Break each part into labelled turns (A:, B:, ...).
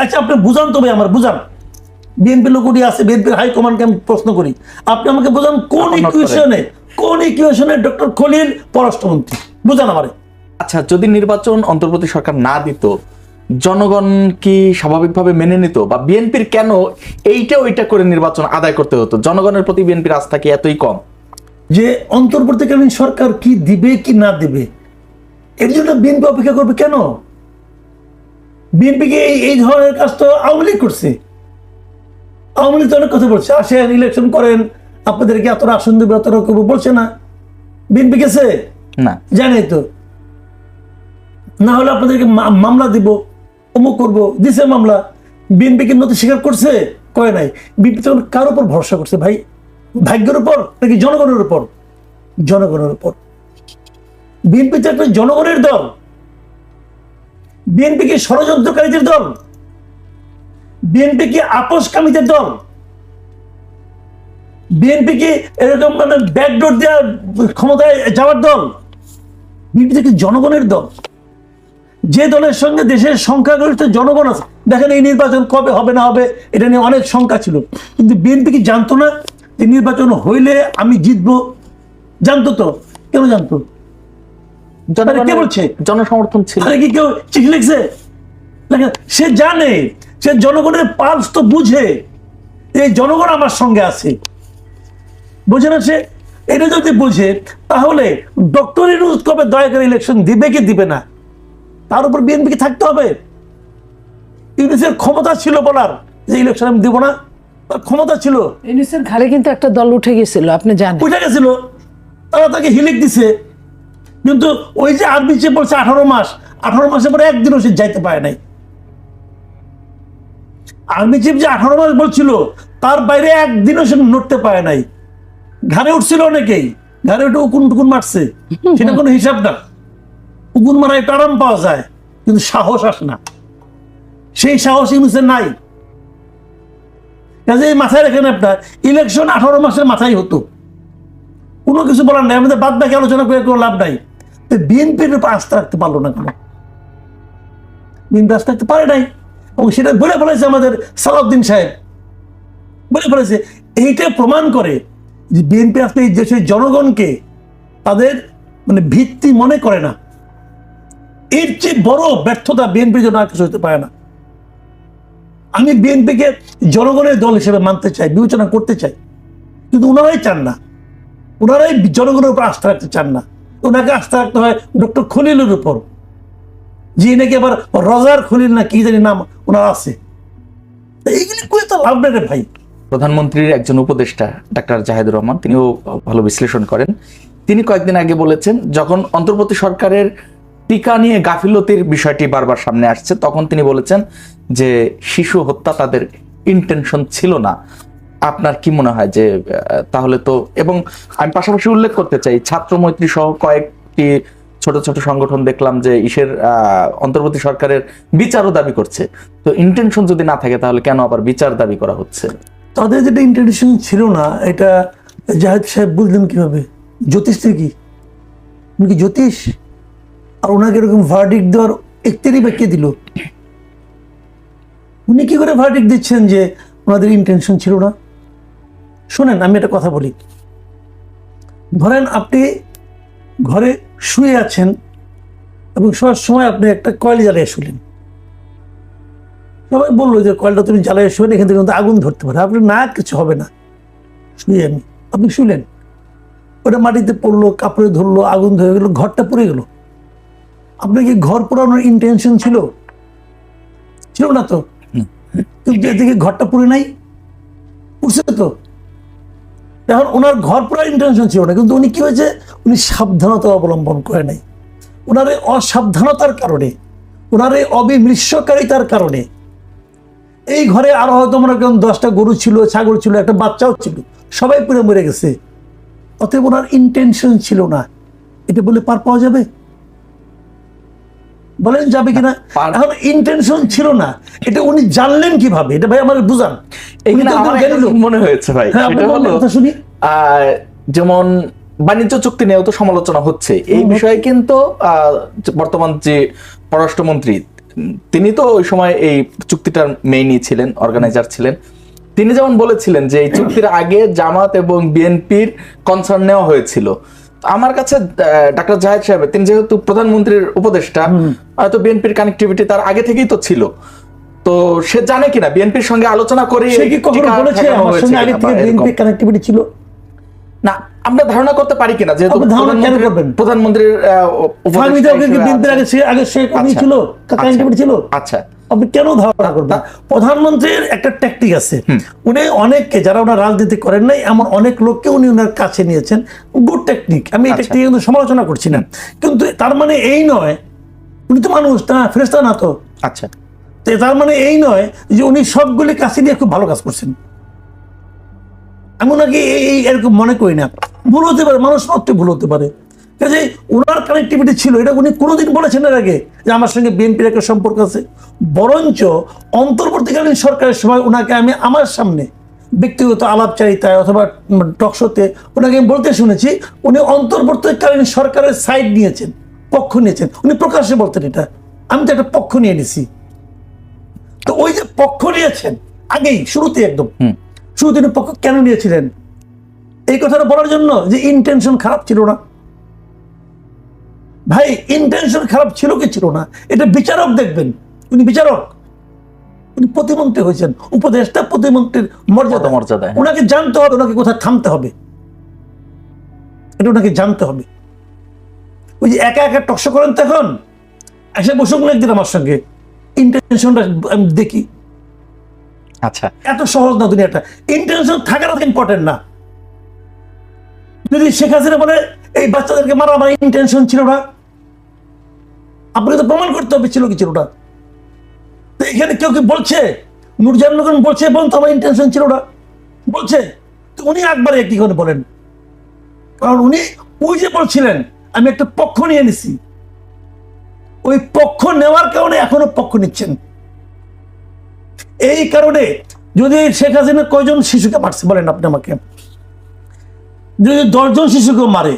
A: আচ্ছা আপনি বুঝান তো ভাই, আমার বুঝান। বিএনপি লোকটি আছে, বিএনপির হাইকমান্ডকে আমি প্রশ্ন করি, আপনি আমাকে বুঝান কোন ইকুয়েশনে ডক্টর খলিল পররাষ্ট্রমন্ত্রী, বুঝান আমারে।
B: আচ্ছা, যদি নির্বাচন অন্তর্বর্তী সরকার না দিত, জনগণ কি স্বাভাবিকভাবে মেনে নিত? বা বিএনপির কেন এইটা ওইটা করে নির্বাচন আদায় করতে হতো? জনগণের প্রতি বিএনপির আস্থা কি এতই কম?
A: যে অন্তর্বর্তীকালীন সরকার কি দিবে কি না দিবে এর জন্য বিএনপি অপেক্ষা করবে কেন? বিএনপিকে এই ধরনের কাজ তো আওয়ামী লীগ করছে। আওয়ামী লীগ তো অনেক কথা বলছে, আসেন ইলেকশন করেন, আপনাদেরকে এতটা আসন দেবে, অতটা করবো, বলছে না? বিএনপি গেছে
B: না,
A: জানে তো। না হলে আপনাদেরকে মামলা দিব, অমুক করবো, দিছে মামলা। বিএনপি কি নথি স্বীকার করছে? করে নাই। বিএনপি তখন কার উপর ভরসা করছে ভাই? ভাগ্যের উপর নাকি জনগণের উপর? জনগণের উপর। বিএনপি তো একটা জনগণের দল। বিএনপি কি ষড়যন্ত্রকারীদের দল? বিএনপি কি আপোষকামীদের দল? বিএনপি কি এরকম মানে ব্যাকডোর দেওয়া ক্ষমতায় যাওয়ার দল? বিএনপি কি জনগণের দল, যে দলের সঙ্গে দেশের সংখ্যাগরিষ্ঠ জনগণ আছে। দেখেন এই নির্বাচন কবে হবে না হবে এটা নিয়ে অনেক শঙ্কা ছিল, কিন্তু বিএনপি কি জানতো না যে নির্বাচন হইলে আমি জিতবো? জানতো তো। কেন জানতো? কে বলছে?
B: জনসমর্থন ছিল।
A: আরে কি কেউ চিঠি লিখছে? সে জানে, সে জনগণের পালস তো বুঝে, এই জনগণ আমার সঙ্গে আছে, বোঝে না সে? এটা যদি বুঝে তাহলে ডক্টর ইউনূস কবে দয়া করে ইলেকশন দিবে কি দিবে না তার উপর বিএনপি কি থাকতে হবে? ইউনূসের ক্ষমতা ছিল বলার যে ইলেকশন আমি দিব না, তার ক্ষমতা ছিল।
C: ইউনূসের ঘাড়ে কিন্তু একটা দল উঠে গেছিল, আপনি জানেন।
A: উঠে গেছিল, তারা তাকে হিলিক দিছে। কিন্তু ওই যে আর্মি চিফ বলছে 18 মাস, 18 মাসের পরে একদিনও সে যাইতে পারে নাই। আর্মি চিফ যে 18 মাস বলছিল, তার বাইরে একদিনও সে নড়তে পারে নাই। ঘাড়ে উঠছিল অনেকেই, ঘাড়ে উঠে উকুন টুকুন মারছে, সেটা কোনো হিসাব না। উকুন মারা একটু আরাম পাওয়া যায়, কিন্তু সাহস আসে না। সেই সাহস ইউনূসের নাই। কাজে মাথায় রাখেন আপনার, ইলেকশন 18 মাসের মাথায় হতো, কোনো কিছু বলার নাই। আমাদের বাদ বাকি আলোচনা করে কোনো লাভ নাই। বিএনপির উপর আস্থা রাখতে পারলো না কেন? বিএনপি আস্থা রাখতে পারে নাই, এবং সেটা বলে ফেলেছে আমাদের সালাউদ্দিন সাহেব, বলে ফেলেছে। এইটা প্রমাণ করে যে বিএনপি আসলে এই দেশের জনগণকে তাদের মানে ভিত্তি মনে করে না। এর চেয়ে বড় ব্যর্থতা বিএনপির জন্য আর কিছু হতে পারে না। আমি বিএনপিকে জনগণের দল হিসেবে মানতে চাই, বিবেচনা করতে চাই, কিন্তু ওনারাই চান না। ওনারাই জনগণের উপর আস্থা রাখতে চান না। ওনাকে আস্থা রাখতে হয় ডক্টর খলিলের উপর, যে নাকি আবার রজার খলিল না কি জানি নাম ওনার আছে। এইগুলি করে তো লাভ নেই রে ভাই।
B: প্রধানমন্ত্রীর একজন উপদেষ্টা ডাক্তার জাহিদুর রহমান, তিনিও ভালো বিশ্লেষণ করেন। তিনি কয়েকদিন আগে বলেছেন, যখন অন্তর্বর্তী সরকারের টিকা নিয়ে গাফিলতির বিষয়টি বারবার সামনে আসছে, তখন তিনি বলেছেন যে শিশু হত্যা তাদের ইন্টেনশন ছিল না। আপনার কি মনে হয় যে তাহলে তো, এবং আমি পাশাপাশি উল্লেখ করতে চাই, ছাত্র মৈত্রী সহ কয়েকটি ছোট ছোট সংগঠন দেখলাম যে অন্তর্বর্তী সরকারের বিচারও দাবি করছে। তো ইন্টেনশন যদি না থাকে তাহলে কেন আবার বিচার দাবি করা হচ্ছে?
A: তাদের যেটা ইন্টেনশন ছিল না, এটা জাহিদ সাহেব বুঝলেন কিভাবে? জ্যোতিষ কি উনি কি জ্যোতিষ? আর ওনাকে এরকম ভার্ডিক্ট দেওয়ার একটারই বা কে দিল? উনি কি করে ভার্ডিক্ট দিচ্ছেন যে ওনাদের ইন্টেনশন ছিল না? শোনেন, আমি একটা কথা বলি। ধরেন আপনি ঘরে শুয়ে আছেন এবং শোয়ার সময় আপনি একটা কয়েল জ্বালিয়ে শুলেন। সবাই বললো যে কয়েলটা তুমি জ্বালিয়ে শুলেন, এখান থেকে কিন্তু আগুন ধরতে পারে। আপনি না, কিছু হবে না, শুয়ে আপনি শুলেন, ওটা মাটিতে পড়লো, কাপড়ে ধরলো, আগুন ধরে গেলো, ঘরটা পুড়ে গেল। আপনার কি ঘর পোড়ানোর ইন্টেনশন ছিল? ছিল না তো। কিন্তু এদিকে ঘরটা পুড়ে নাই, পুড়ছে তো। এখন ওনার ঘর পোড়ার ইন্টেনশন ছিল না, কিন্তু উনি কি হয়েছে, উনি সাবধানতা অবলম্বন করে নাই। ওনার এই অসাবধানতার কারণে, ওনার এই অবিমৃষ্যকারিতার কারণে এই ঘরে আরো হয়তো মনে করেন 10টা গরু ছিল, ছাগল ছিল, একটা বাচ্চাও ছিল, সবাই পুড়ে মরে গেছে। অতএব ওনার ইন্টেনশন ছিল না, এটা বলে পার পাওয়া যাবে? বলেন যাবে কিনা? এখন ইন্টেনশন ছিল না, এটা উনি জানলেন কিভাবে? এটা ভাই আমার বুঝান।
B: মনে হয়েছে ভাই,
A: শুনি।
B: যেমন বাণিজ্য চুক্তি নিয়েও তো সমালোচনা হচ্ছে। এই বিষয়ে কিন্তু বর্তমান যে পররাষ্ট্রমন্ত্রী তিনি তো ওই সময় এই চুক্তিটার মেইনই ছিলেন, অর্গানাইজার ছিলেন। তিনি যেমন বলেছিলেন যে এই চুক্তির আগে জামাত এবং বিএনপির কনসার্ন নেওয়া হয়েছিল। আমার কাছে ডাক্তার জাহেদ সাহেব, তিনি যেহেতু প্রধানমন্ত্রীর উপদেষ্টা, হয়তো বিএনপির কানেক্টিভিটি তার আগে থেকেই তো ছিল, তো সে জানে কিনা বিএনপির সঙ্গে আলোচনা করে
A: সে কি কখনো বলেছে আমার সঙ্গে আগে থেকে বিএনপি কানেক্টিভিটি ছিল?
B: না, আমরা ধারণা করতে পারি কিনা, যেহেতু
A: আপনি ধারণা কেন করবেন?
B: প্রধানমন্ত্রীর
A: ফাহমিদা বিএনপির আগে সে ছিল, কানেক্টিভিটি ছিল।
B: আচ্ছা,
A: আপনি কেন ধারণা করবেন? প্রধানমন্ত্রীর একটা ট্যাকটিক আছে, উনি অনেককে, যারা ওনার রাজনীতি করেন নাই এমন অনেক লোককে উনি ওনার কাছে নিয়েছেন। গুড টেকনিক, আমি এই টেকনিক কিন্তু সমালোচনা করছি না, কিন্তু তার মানে এই নয়, উনি তো মানুষ, তা ফেরেশতা না তো।
B: আচ্ছা,
A: তার মানে এই নয় যে উনি সবগুলি কাছে নিয়ে খুব ভালো কাজ করছেন। আমি ওনাকে এই এরকম মনে করি না। ভুল হতে পারে, মানুষ মাত্র ভুল হতে পারে। কাজে ওনার কানেক্টিভিটি ছিল, এটা উনি কোনোদিন বলেছেন এর আগে যে আমার সঙ্গে বিএনপির একটা সম্পর্ক আছে। বরঞ্চ অন্তর্বর্তীকালীন সরকারের সময় ওনাকে আমি আমার সামনে ব্যক্তিগত আলাপচারিতায় অথবা টকশোতে ওনাকে আমি বলতে শুনেছি, উনি অন্তর্বর্তীকালীন সরকারের সাইড নিয়েছেন, পক্ষ নিয়েছেন। উনি প্রকাশ্যে বলতেন এটা, আমি তো একটা পক্ষ নিয়ে নিছি। তো ওই যে পক্ষ নিয়েছেন আগেই শুরুতে, একদম শুরুতে পক্ষ কেন নিয়েছিলেন? এই কথাটা বলার জন্য যে ইন্টেনশন খারাপ ছিল না। ভাই, ইন্টেনশন খারাপ ছিল কি ছিল না এটা বিচারক দেখবেন। উনি বিচারক, উনি প্রতিমন্ত্রী হয়েছেন, উপদেষ্টা প্রতিমন্ত্রীর মর্যাদা। ওনাকে জানতে হবে ওনাকে কোথায় থামতে হবে, এটা ওনাকে জানতে হবে। ওই যে একা একা টকশো করেন, তখন এসে বসুক না একদিন আমার সঙ্গে, ইন্টেনশনটা আমি দেখি।
B: আচ্ছা,
A: এত সহজ না দুনিয়াটা, ইন্টেনশন থাকাটা ইম্পর্টেন্ট না। যদি শেখ হাসিনা বলে এই বাচ্চাদেরকে মারা আমার ইন্টেনশন ছিল না, আপনাকে তো প্রমাণ করতে হবে ছিল কি ছিল না। তো এখানে কেউ কি বলছে, নুরজান বলছে বলুন তো আমার ইন্টেনশন ছিল না, বলছে? তো উনি একবারে একটি করে বলেন, কারণ উনি ওই যে বলছিলেন আমি একটা পক্ষ নিয়ে নিছি, ওই পক্ষ নেওয়ার কারণে এখনো পক্ষ নিচ্ছেন। এই কারণে যদি শেখ হাসিনা কয়জন শিশুকে মারছে বলেন আপনি আমাকে? যদি 10 জন শিশুকে মারে,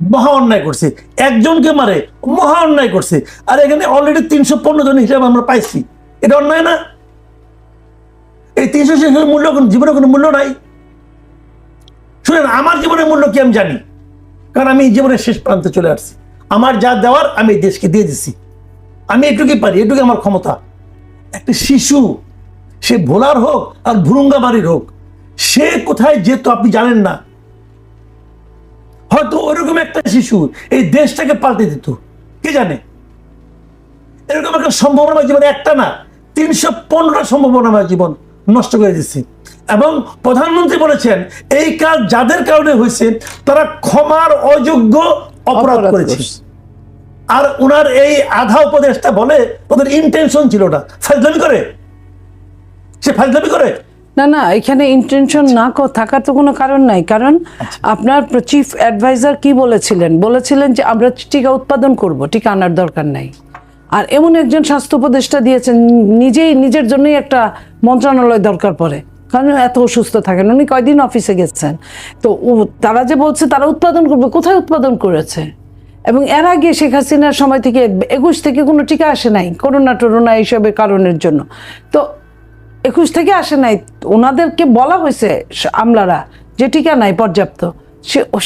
A: মহা অন্যায় করছে। একজনকে মারে, মহা অন্যায় করছে। আর এখানে অলরেডি 315 জন হিসাবে আমরা পাইছি, এটা অন্যায় না? এই 300 শিশুর মূল্য জীবনে কোনো মূল্য নাই। শুনেন, আমার জীবনের মূল্য কি আমি জানি, কারণ আমি জীবনের শেষ প্রান্তে চলে আসছি। আমার যা দেওয়ার আমি দেশকে দিয়ে দিছি, আমি এটুকুই পারি, এটুকু আমার ক্ষমতা। একটা শিশু, সে ভোলার হোক আর ভুরুঙ্গাবাড়ির হোক, সে কোথায় যেত আপনি জানেন না। হয়তো ওইরকম একটা শিশু এই দেশটাকে পাল্টে দিত, কে জানে? এরকম একটা সম্ভাবনা জীবনে একটা না, 315টা সম্ভাবনা জীবন নষ্ট করে দিচ্ছে। এবং প্রধানমন্ত্রী বলেছেন এই কাজ যাদের কারণে হয়েছে তারা ক্ষমার অযোগ্য অপরাধ করেছে। আর ওনার এই আধা উপদেশটা বলে ওদের ইন্টেনশন ছিল না। ফাজলামি করে, সে ফাজলামি করে।
C: না না, এখানে ইন্টেনশন না থাকার তো কোনো কারণ নাই। কারণ আপনার চিফ অ্যাডভাইজার কি বলেছিলেন যে আমরা টিকা উৎপাদন করব, টিকা আনার দরকার নাই। আর এমন একজন স্বাস্থ্য উপদেষ্টা দিয়েছেন, নিজের জন্যই একটা মন্ত্রণালয় দরকার পড়ে, কারণ এত অসুস্থ থাকেন। উনি কয়দিন অফিসে গেছেন, তো তারা যে বলছে তারা উৎপাদন করবে, কোথায় উৎপাদন করেছে? এবং এর আগে শেখ হাসিনার সময় থেকে 21 থেকে কোনো টিকা আসে নাই, করোনা এইসবের কারণের জন্য। তো 21 থেকে আসে নাই, ওনাদেরকে বলা হয়েছে আমলারা যে টিকা নাই পর্যাপ্ত,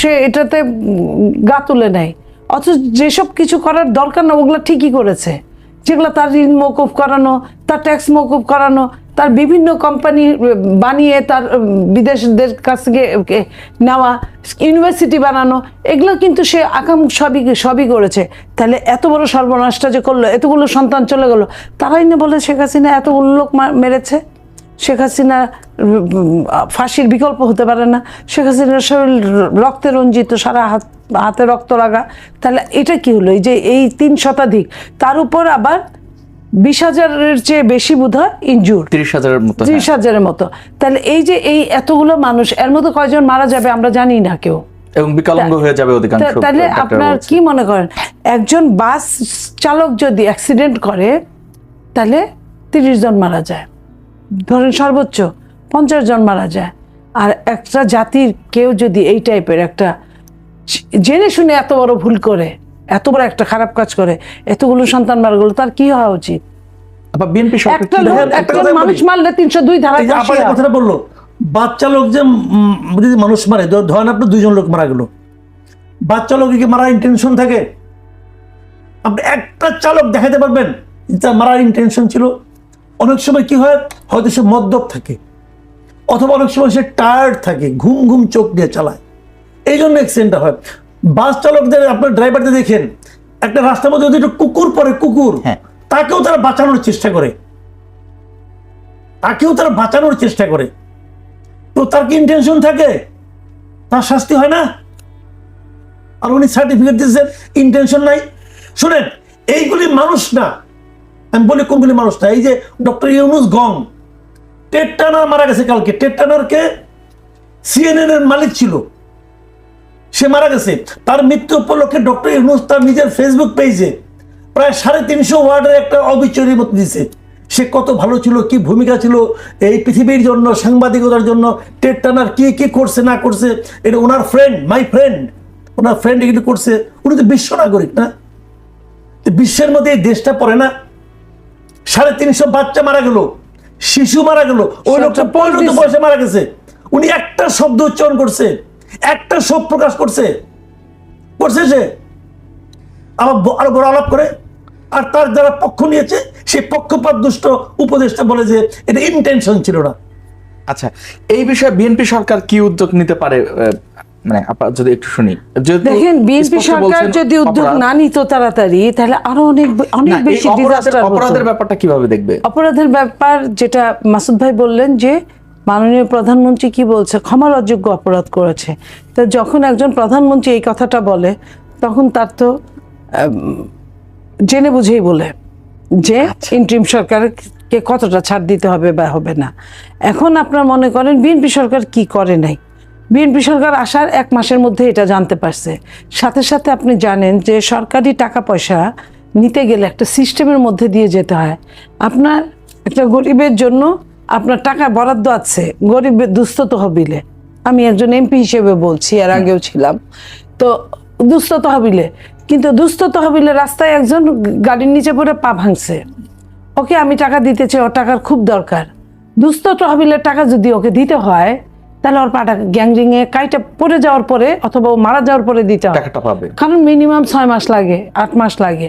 C: সে এটাতে গা তুলে নেয়। অথচ যেসব কিছু করার দরকার না ওগুলো ঠিকই করেছে, যেগুলো তার ঋণ মওকুফ করানো, তার ট্যাক্স মওকুফ করানো, তার বিভিন্ন কোম্পানি বানিয়ে তার বিদেশদের কাছ থেকে নেওয়া, ইউনিভার্সিটি বানানো, এগুলো কিন্তু সে আকাম সবই করেছে। তাহলে এত বড় সর্বনাশটা যে করলো, এতগুলো সন্তান চলে গেল, তারাই না বলে শেখ হাসিনা এতগুলো লোক মেরেছে। শেখ হাসিনা ফাঁসির বিকল্প হতে পারে না, শেখ হাসিনার শরীর রক্তে রঞ্জিত, সারা হাতে রক্ত লাগা। তাহলে এটা কি হলো? এই যে এই 3 শতাধিক, তার উপর আবার 20,000-এর চেয়ে বেশি বোধহয় ইনজুর, 30,000-এর মতো। তাহলে এই যে এই এতগুলো মানুষ, এর মধ্যে কয়জন মারা যাবে আমরা জানি না কেউ,
B: এবং বিকলাঙ্গ হয়ে যাবে অধিকাংশ।
C: তাহলে আপনার কি মনে করেন, একজন বাস চালক যদি অ্যাক্সিডেন্ট করে তাহলে 30 জন মারা যায়, ধরেন সর্বোচ্চ 50 জন মারা যায়। আর একটা জাতির কেউ যদি এই টাইপের একটা জেনে শুনে এত বড় ভুল করে, এত বড় একটা খারাপ কাজ করে, এতগুলো সন্তান মারা গেল, তার কি হওয়া উচিত?
B: আপা বিএনপি সরকার
C: একটা
B: কি
C: লোক
B: ধরনের-
A: একটা
C: একজন
A: কথা
C: মানুষ
A: বলি।
C: মারলে 302 ধারা
A: এই যে আপনার কথাটা বললো, বাচ্চা লোক যে যদি মানুষ মারে, ধরেন আপনার 2 জন লোক মারা গেল, বাচ্চা লোক কি মারার ইন্টেনশন থাকে? আপনি একটা চালক দেখাতে পারবেন যার মারার ইন্টেনশন ছিল? অনেক সময় কি হয়, হয়তো সে মদ্যপ থাকে, অথবা অনেক সময় সে টায়ার্ড থাকে, ঘুম ঘুম চোখ দিয়ে চালায়, এই জন্য অ্যাক্সিডেন্টটা হয়। বাস চালকদের, আপনার ড্রাইভারদের দেখেন, একটা রাস্তার মধ্যে যদি একটু কুকুর পড়ে, কুকুর,
B: হ্যাঁ।
A: তাকেও তারা বাঁচানোর চেষ্টা করে, তো তার কি ইন্টেনশন থাকে? তার শাস্তি হয় না? আর উনি সার্টিফিকেট দিচ্ছেন ইন্টেনশন নাই। শুনেন, এইগুলি মানুষ না, আমি বলি কোনগুলি মানুষ না। এই যে ডক্টর ইউনুস গং, টেড টার্নার মারা গেছে কালকে। টেড টার্নারকে সিএনএন এর মালিক ছিল, সে মারা গেছে। তার মৃত্যু উপলক্ষে ডক্টর ইউনুস তার নিজের ফেসবুক পেজে প্রায় 350 ওয়ার্ডের একটা অবিচয়ের মতো দিছে। সে কত ভালো ছিল, কি ভূমিকা ছিল এই পৃথিবীর জন্য, সাংবাদিকতার জন্য। টেড টার্নার কি কি করছে না করছে, এটা ওনার ফ্রেন্ড, মাই ফ্রেন্ড, ওনার ফ্রেন্ড এগুলো করছে। উনি তো বিশ্ব নাগরিক না? তো বিশ্বের মধ্যে এই দেশটা পড়ে না? 350 বাচ্চা মারা গেল, শিশু মারা গেল, ওই লোকটা 15 বয়সে মারা গেছে। উনি একটা শব্দ উচ্চারণ করছে, একটা শোক প্রকাশ করছে সে আরো বড় আলাপ করে। আর তার যারা পক্ষ নিয়েছে, সেই পক্ষপাত দুষ্ট উপদেষ্টা বলে যে এটা ইন্টেনশন ছিল না।
B: আচ্ছা, এই বিষয়ে বিএনপি সরকার কি উদ্যোগ নিতে পারে, মানে আপা যদি একটু শুনি। যেহেতু
C: দেখেন, বিএনপি
B: স্পষ্ট
C: সরকার
B: বলছেন
C: যদি উদ্যোগ
B: অপরাধ-
C: না নিত তাড়াতাড়ি, তাহলে আরো অনেক
B: না, এই
C: বেশি ডিজাস্টার
B: অপরাধের ব্যাপারটা কিভাবে দেখবে?
C: অপরাধের ব্যাপার যেটা মাসুদ ভাই বললেন যে মাননীয় প্রধানমন্ত্রী কি বলছে, ক্ষমার অযোগ্য অপরাধ করেছে। তো যখন একজন প্রধানমন্ত্রী এই কথাটা বলে, তখন তার তো জেনে বুঝেই বলে যে ইন্টারিম সরকারকে কতটা ছাড় দিতে হবে বা হবে না। এখন আপনারা মনে করেন বিএনপি সরকার কি করে নাই? বিএনপি সরকার আসার 1 মাসের মধ্যে এটা জানতে পারছে। সাথে সাথে আপনি জানেন যে সরকারি টাকা পয়সা নিতে গেলে একটা সিস্টেমের মধ্যে দিয়ে যেতে হয়। আপনার একটা গরিবের জন্য আপনার টাকা বরাদ্দ আছে, গরিবের দুস্থ তহবিলে। আমি একজন এমপি হিসেবে বলছি, এর আগেও ছিলাম। তো দুস্থ তহবিলে, কিন্তু দুস্থ তহবিলে রাস্তায় একজন গাড়ির নিচে পড়ে পা ভাঙছে, ওকে আমি টাকা দিতে চাই, ওর টাকার খুব দরকার। দুস্থ তহবিলের টাকা যদি ওকে দিতে হয়, তাহলে ওর পাটা গ্যাংরিং এ কাইটা পড়ে যাওয়ার পরে অথবা ও মারা যাওয়ার পরে দিতে হয়,
B: টাকাটা পাবে।
C: কারণ মিনিমাম 6 মাস লাগে, 8 মাস লাগে।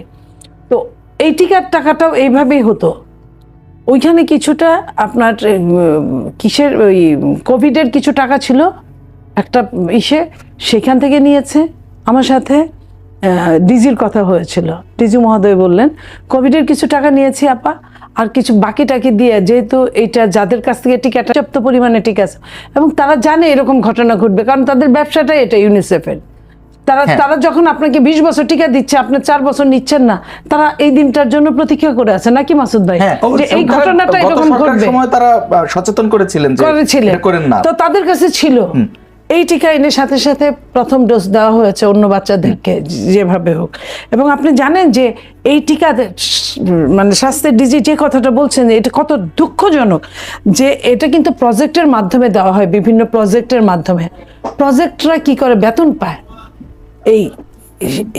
C: তো এই টিকার টাকাটাও এইভাবেই হতো। ওইখানে কিছুটা আপনার কিসের ওই কোভিডের কিছু টাকা ছিল একটা সেখান থেকে নিয়েছে। আমার সাথে ডিজির কথা হয়েছিল, ডিজি মহোদয় বললেন কোভিডের কিছু টাকা নিয়েছি আপা, আর কিছু বাকি টাকি দিয়ে, যেহেতু এইটা যাদের কাছ থেকে টিকা পর্যাপ্ত পরিমাণে টিকা আছে এবং তারা জানে এরকম ঘটনা ঘটবে, কারণ তাদের ব্যবসাটাই এটা ইউনিসেফের। তারা যখন আপনাকে 20 বছর টিকা দিচ্ছে, আপনি 4 বছর নিচ্ছেন না, তারা এই দিনটার জন্য প্রতীক্ষা করে আছে, নাকি মাসুদ ভাই? যে এই ঘটনাটা এরকম ঘটবে,
B: সময় তারা সচেতন করেছিলেন যে এটা করেন না।
C: তো তাদের কাছে ছিল এই টিকা এনে সাথে সাথে প্রথম ডোজ দেওয়া হয়েছে অন্য বাচ্চাদেরকে যেভাবে হোক। এবং আপনি জানেন যে এই টিকা মানে স্বাস্থ্যের ডিজি যে কথাটা বলছেন, এটা কত দুঃখজনক যে এটা কিন্তু প্রজেক্টের মাধ্যমে দেওয়া হয়, বিভিন্ন প্রজেক্টের মাধ্যমে। প্রজেক্টরা কি করে বেতন পায়?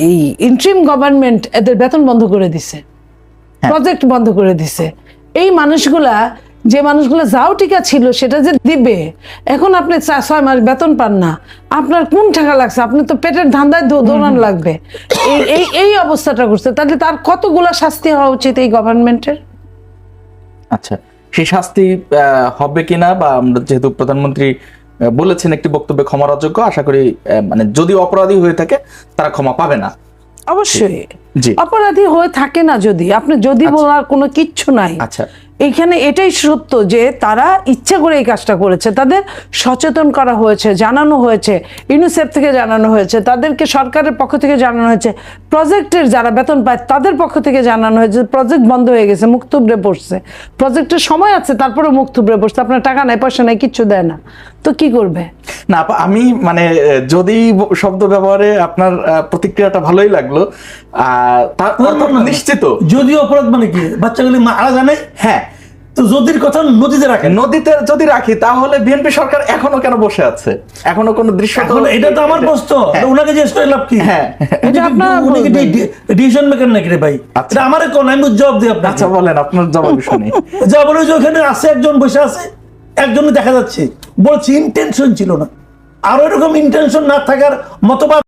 C: এই ইন্টারিম গভর্নমেন্ট এদের বেতন বন্ধ করে দিছে, প্রজেক্ট বন্ধ করে দিছে। এই মানুষগুলা, যে মানুষগুলো যাও টিকা ছিল সেটা যে দিবে, এখন আপনি 6 মাস বেতন পান না, আপনার কোন টাকা লাগছে? আপনি তো পেটের ধান্দায় দৌড়ান লাগবে। এই অবস্থাটা করছে, তাহলে তার কতগুলা শাস্তি হওয়া উচিত এই গভর্নমেন্টের?
B: আচ্ছা, সেই শাস্তি হবে কিনা, বা আমরা যেহেতু প্রধানমন্ত্রী বলেছেন একটি বক্তব্যে ক্ষমার অযোগ্য, আশা করি মানে যদি অপরাধী হয়ে থাকে তারা ক্ষমা পাবে না।
C: অবশ্যই
B: জি।
C: অপরাধী হয়ে থাকে না, যদি আপনি যদি বলার কোনো কিচ্ছু নাই।
B: আচ্ছা,
C: এইখানে এটাই সত্য যে তারা ইচ্ছা করে এই কাজটা করেছে, তাদের সচেতন করা হয়েছে, জানানো হয়েছে, ইউনিসেফ থেকে জানানো হয়েছে, তাদেরকে সরকারের পক্ষ থেকে জানানো হয়েছে, প্রজেক্টের যারা বেতন পায় তাদের পক্ষ থেকে জানানো হয়েছে। প্রজেক্ট বন্ধ হয়ে গেছে, মুখ থুবড়ে পড়ছে, প্রজেক্টের সময় আছে তারপরে মুখ থুবড়ে পড়ছে, আপনার টাকা নাই, পয়সা নাই, কিচ্ছু দেয় না, তো কি করবে?
B: না আমি মানে যদি শব্দ ব্যবহারে আপনার প্রতিক্রিয়াটা ভালোই লাগলো, নিশ্চিত
A: যদি অপরাধ মানে কি বাচ্চাগুলি মারা জানে।
B: হ্যাঁ,
A: তো যদির কথা নদীতে রাখেন,
B: নদীতে যদি রাখি তাহলে বিএনপি সরকার এখনো কেন বসে আছে? এখনো কোনো দৃশ্য তো-
A: এখন এটা তো আমার প্রশ্ন,
B: হ্যাঁ।
A: ওনাকে জিজ্ঞেস করে লাভ কি?
B: হ্যাঁ।
C: এটা আপনারা বলবেন।
A: ডিসিশন মেকার নাকি রে ভাই?
B: আচ্ছা।
A: এটা আমারে কোন, আমি জবাব দিই আপনাকে।
B: আচ্ছা বলেন, আপনার জবাব শুনি।
A: যা বলে যে ওখানে আছে একজন বসে আছে, একজন দেখা যাচ্ছে, বলছি ইন্টেনশন ছিল না। আরো এরকম ইন্টেনশন না থাকার মতবাদ